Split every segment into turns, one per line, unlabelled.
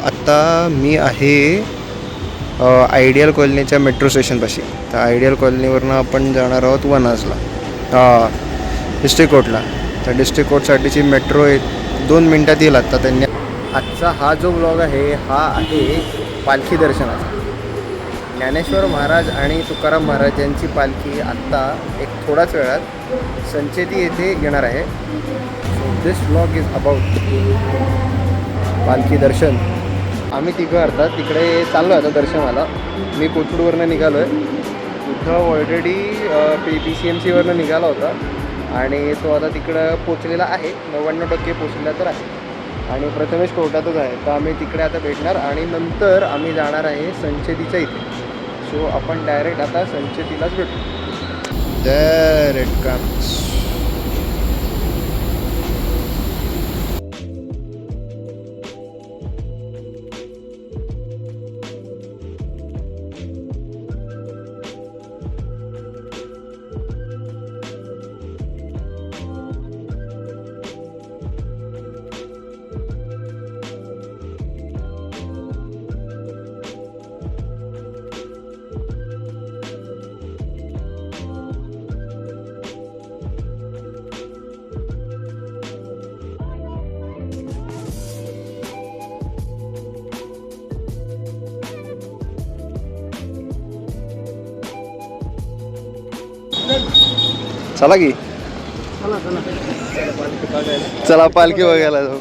आत्ता मी आहे आयडियल कॉलनीच्या मेट्रो स्टेशनपाशी. तर आयडियल कॉलनीवरनं आपण जाणार आहोत वनाजला, डिस्ट्रिक्ट कोर्टला. तर डिस्ट्रिक्ट कोर्टसाठीची मेट्रो 2 मिनटात येईल. आत्ता त्यांनी आजचा हा जो ब्लॉग आहे हा आहे पालखी दर्शनाचा. ज्ञानेश्वर महाराज आणि तुकाराम महाराज यांची पालखी आत्ता एक थोड्याच वेळात संचेती येथे येणार आहे. So this blog is about पालखी दर्शन. आम्ही तिघं अर्थात तिकडे चाललो आहे आता दर्शनाला. मी कोथरूडवरनं निघालो आहे. उद्धव ऑलरेडी PCMCवरनं निघाला होता आणि तो आता तिकडं पोचलेला आहे. 99% पोचलेला तर आहे आणि प्रथमेश कोर्टातच आहे. तर आम्ही तिकडे आता भेटणार आणि नंतर आम्ही जाणार आहे संचेतीच्या इथे. सो आपण डायरेक्ट आता संचेतीलाच भेटू. There it comes. चला की चला पालखी बघायला जाऊ.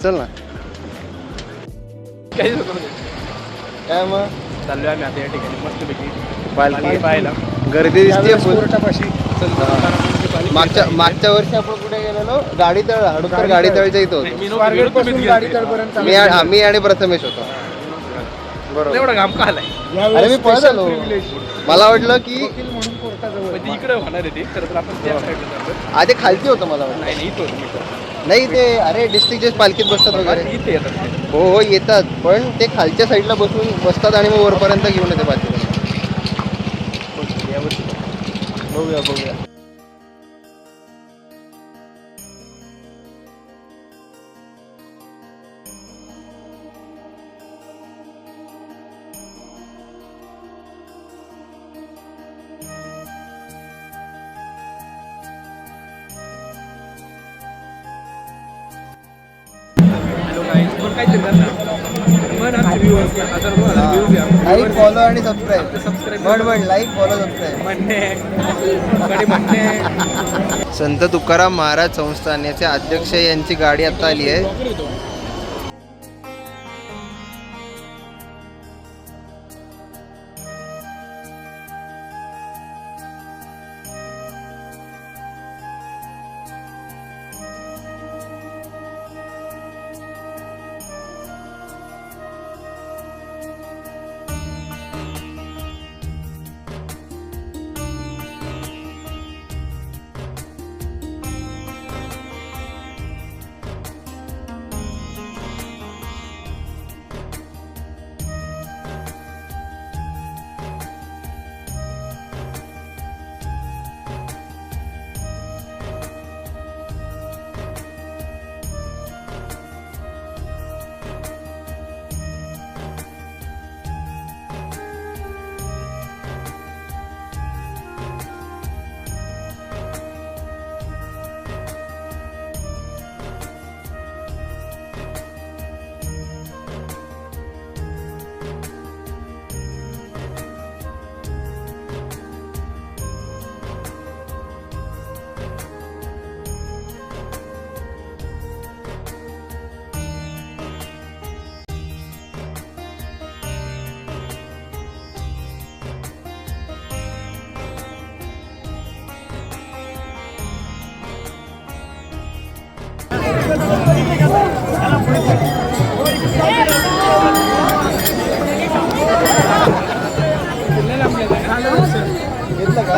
चल ना. काय मग
चाललोय आम्ही आता या ठिकाणी मस्तपैकी
पालखी
पाहायला.
गर्दी दिसते.
कोर्टापाशी
मागच्या वर्षी आपण कुठे गेलेलो? गाडीतळ, हडूकर गाडीतळच्या इथं होतो. मी आणि प्रथमेश होतो. बरोबर.
एवढा घाम का आलाय?
अरे मी पळत आलो. मला वाटलं की
इकडे होणार आहे ते. खरं तर आपण त्या साईडला जातो.
आधी खालती होतं मला वाटलं.
नाही इथं
नाही ते अरे डिस्ट्रिक्टचे पालखीत बसतात वगैरे.
इथे येतात.
हो येतात पण ते खालच्या साईडला बसतात आणि मग वरपर्यंत घेऊन येते पालखी. बघूया. लाईक फॉलो आणि सबस्क्राईब. Like follow subscribe. संत तुकाराम महाराज संस्थान याचे अध्यक्ष यांची गाडी आता आली आहे. घेतलं का?